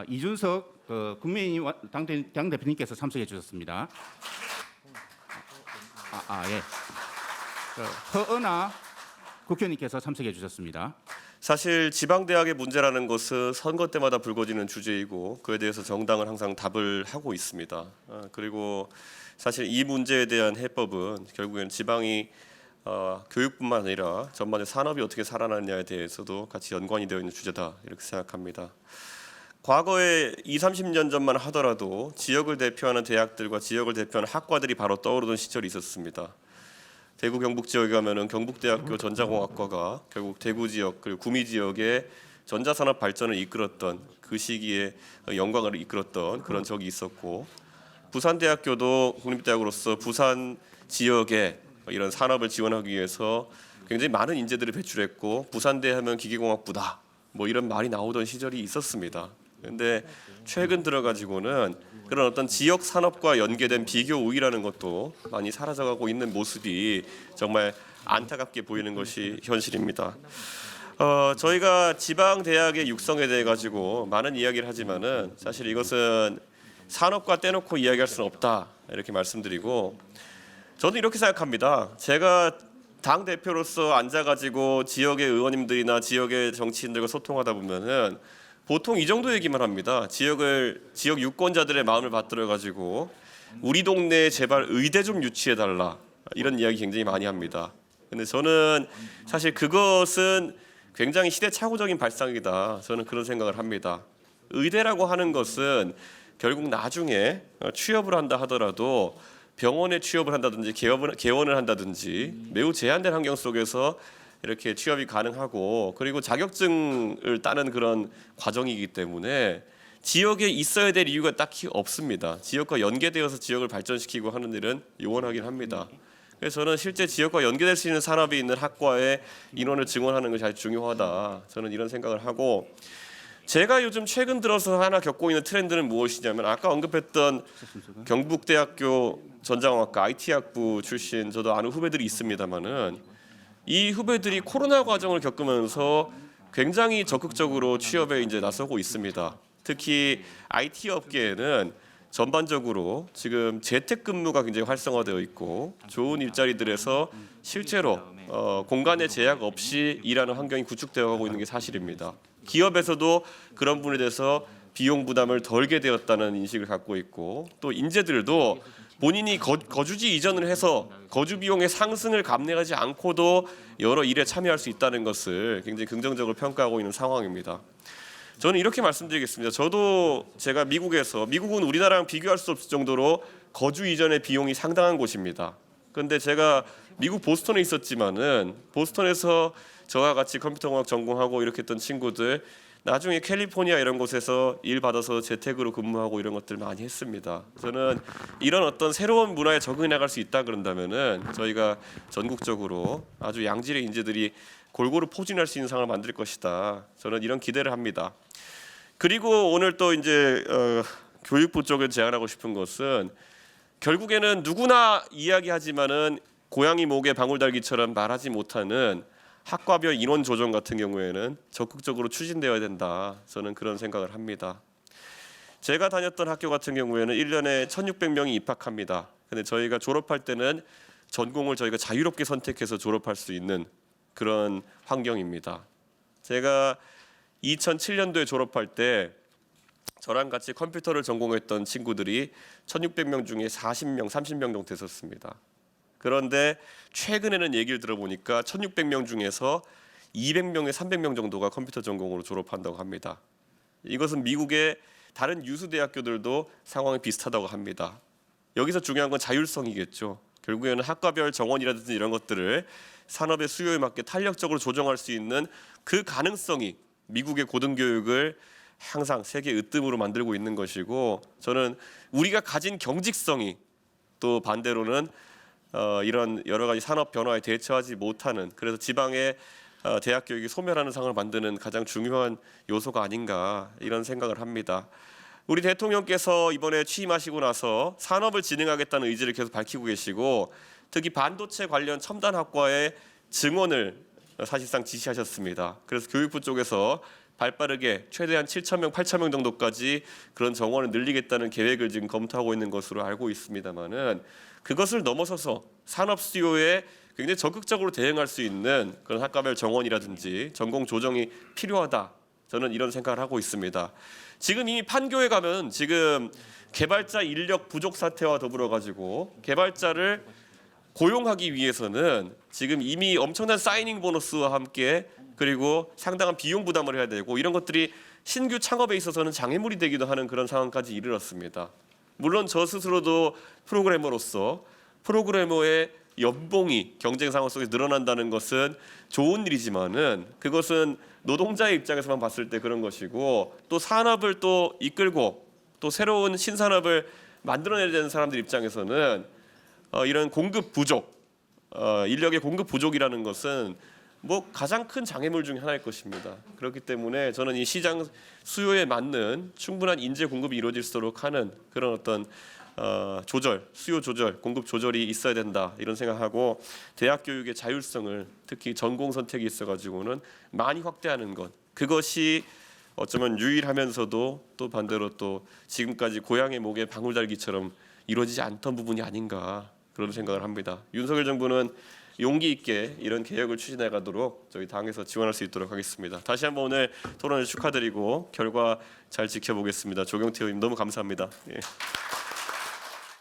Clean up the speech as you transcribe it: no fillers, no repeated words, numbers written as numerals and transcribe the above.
이준석 국민의힘 당대표님께서 참석해 주셨습니다. 예. 허은하 국회의원님께서 참석해 주셨습니다. 사실 지방대학의 문제라는 것은 선거 때마다 불거지는 주제이고 그에 대해서 정당은 항상 답을 하고 있습니다. 그리고 사실 이 문제에 대한 해법은 결국엔 지방이 교육뿐만 아니라 전반의 산업이 어떻게 살아나느냐에 대해서도 같이 연관이 되어 있는 주제다 이렇게 생각합니다. 과거에 20-30년 전만 하더라도 지역을 대표하는 대학들과 지역을 대표하는 학과들이 바로 떠오르던 시절이 있었습니다. 대구 경북 지역에 가면은 경북대학교 전자공학과가 결국 대구 지역 그리고 구미 지역의 전자산업 발전을 이끌었던 그 시기에 영광을 이끌었던 그런 적이 있었고, 부산대학교도 국립대학으로서 부산 지역에 이런 산업을 지원하기 위해서 굉장히 많은 인재들을 배출했고, 부산대 하면 기계공학부다 뭐 이런 말이 나오던 시절이 있었습니다. 그런데 최근 들어가지고는 그런 어떤 지역 산업과 연계된 비교 우위라는 것도 많이 사라져가고 있는 모습이 정말 안타깝게 보이는 것이 현실입니다. 저희가 지방 대학의 육성에 대해 가지고 많은 이야기를 하지만은 사실 이것은 산업과 떼놓고 이야기할 수는 없다 이렇게 말씀드리고, 저는 이렇게 생각합니다. 제가 당 대표로서 앉아가지고 지역의 의원님들이나 지역의 정치인들과 소통하다 보면은 보통 이 정도 얘기만 합니다. 지역 유권자들의 마음을 받들어 가지고 우리 동네에 제발 의대 좀 유치해 달라 이런 이야기 굉장히 많이 합니다. 근데 저는 사실 그것은 굉장히 시대착오적인 발상이다. 저는 그런 생각을 합니다. 의대라고 하는 것은 결국 나중에 취업을 한다 하더라도 병원에 취업을 한다든지 개원을 한다든지 매우 제한된 환경 속에서 이렇게 취업이 가능하고, 그리고 자격증을 따는 그런 과정이기 때문에 지역에 있어야 될 이유가 딱히 없습니다. 지역과 연계되어서 지역을 발전시키고 하는 일은 요원하긴 합니다. 그래서 저는 실제 지역과 연계될 수 있는 산업이 있는 학과에 인원을 증원하는 것이 아주 중요하다. 저는 이런 생각을 하고, 제가 요즘 최근 들어서 하나 겪고 있는 트렌드는 무엇이냐면, 아까 언급했던 경북대학교 전자공학과 IT학부 출신 저도 아는 후배들이 있습니다만은, 이 후배들이 코로나 과정을 겪으면서 굉장히 적극적으로 취업에 이제 나서고 있습니다. 특히 IT 업계에는 전반적으로 지금 재택근무가 굉장히 활성화되어 있고 좋은 일자리들에서 실제로 공간의 제약 없이 일하는 환경이 구축되어 가고 있는 게 사실입니다. 기업에서도 그런 부분에 대해서 비용 부담을 덜게 되었다는 인식을 갖고 있고, 또 인재들도 본인이 거주지 이전을 해서 거주 비용의 상승을 감내하지 않고도 여러 일에 참여할 수 있다는 것을 굉장히 긍정적으로 평가하고 있는 상황입니다. 저는 이렇게 말씀드리겠습니다. 저도 제가 미국은 우리나라랑 비교할 수 없을 정도로 거주 이전의 비용이 상당한 곳입니다. 그런데 제가 미국 보스턴에 있었지만은 보스턴에서 저와 같이 컴퓨터공학 전공하고 이렇게 했던 친구들 나중에 캘리포니아 이런 곳에서 일 받아서 재택으로 근무하고 이런 것들 많이 했습니다. 저는 이런 어떤 새로운 문화에 적응해 나갈 수 있다 그런다면은 저희가 전국적으로 아주 양질의 인재들이 골고루 포진할 수 있는 상황을 만들 것이다. 저는 이런 기대를 합니다. 그리고 오늘 또 이제 교육부 쪽에 제안하고 싶은 것은, 결국에는 누구나 이야기하지만은 고양이 목에 방울달기처럼 말하지 못하는 학과별 인원 조정 같은 경우에는 적극적으로 추진되어야 된다. 저는 그런 생각을 합니다. 제가 다녔던 학교 같은 경우에는 1년에 1,600명이 입학합니다. 근데 저희가 졸업할 때는 전공을 저희가 자유롭게 선택해서 졸업할 수 있는 그런 환경입니다. 제가 2007년도에 졸업할 때 저랑 같이 컴퓨터를 전공했던 친구들이 1,600명 중에 40명, 30명 정도 됐었습니다. 그런데 최근에는 얘기를 들어보니까 1,600명 중에서 200명에 300명 정도가 컴퓨터 전공으로 졸업한다고 합니다. 이것은 미국의 다른 유수 대학교들도 상황이 비슷하다고 합니다. 여기서 중요한 건 자율성이겠죠. 결국에는 학과별 정원이라든지 이런 것들을 산업의 수요에 맞게 탄력적으로 조정할 수 있는 그 가능성이 미국의 고등교육을 항상 세계 으뜸으로 만들고 있는 것이고, 저는 우리가 가진 경직성이 또 반대로는 이런 여러 가지 산업 변화에 대처하지 못하는, 그래서 지방의 대학 교육이 소멸하는 상황을 만드는 가장 중요한 요소가 아닌가 이런 생각을 합니다. 우리 대통령께서 이번에 취임하시고 나서 산업을 진흥하겠다는 의지를 계속 밝히고 계시고, 특히 반도체 관련 첨단 학과의 증원을 사실상 지시하셨습니다. 그래서 교육부 쪽에서 발빠르게 최대한 7,000명, 8,000명 정도까지 그런 정원을 늘리겠다는 계획을 지금 검토하고 있는 것으로 알고 있습니다만은 그것을 넘어서서 산업 수요에 굉장히 적극적으로 대응할 수 있는 그런 학과별 정원이라든지 전공 조정이 필요하다. 저는 이런 생각을 하고 있습니다. 지금 이미 판교에 가면 지금 개발자 인력 부족 사태와 더불어 가지고 개발자를 고용하기 위해서는 지금 이미 엄청난 사이닝 보너스와 함께 그리고 상당한 비용 부담을 해야 되고 이런 것들이 신규 창업에 있어서는 장애물이 되기도 하는 그런 상황까지 이르렀습니다. 물론 저 스스로도 프로그래머로서 프로그래머의 연봉이 경쟁 상황 속에 늘어난다는 것은 좋은 일이지만은 그것은 노동자의 입장에서만 봤을 때 그런 것이고 또 산업을 또 이끌고 또 새로운 신산업을 만들어내야 되는 사람들 입장에서는 이런 공급 부족, 인력의 공급 부족이라는 것은 뭐 가장 큰 장애물 중에 하나일 것입니다. 그렇기 때문에 저는 이 시장 수요에 맞는 충분한 인재 공급이 이루어질 수 있도록 하는 그런 어떤 조절, 수요 조절, 공급 조절이 있어야 된다 이런 생각하고 대학 교육의 자율성을 특히 전공 선택이 있어가지고는 많이 확대하는 것 그것이 어쩌면 유일하면서도 또 반대로 또 지금까지 고향의 목에 방울 달기처럼 이루어지지 않던 부분이 아닌가 그런 생각을 합니다. 윤석열 정부는 용기 있게 이런 개혁을 추진해 가도록 저희 당에서 지원할 수 있도록 하겠습니다. 다시 한번 오늘 토론을 축하드리고 결과 잘 지켜보겠습니다. 조경태 의원님 너무 감사합니다. 예.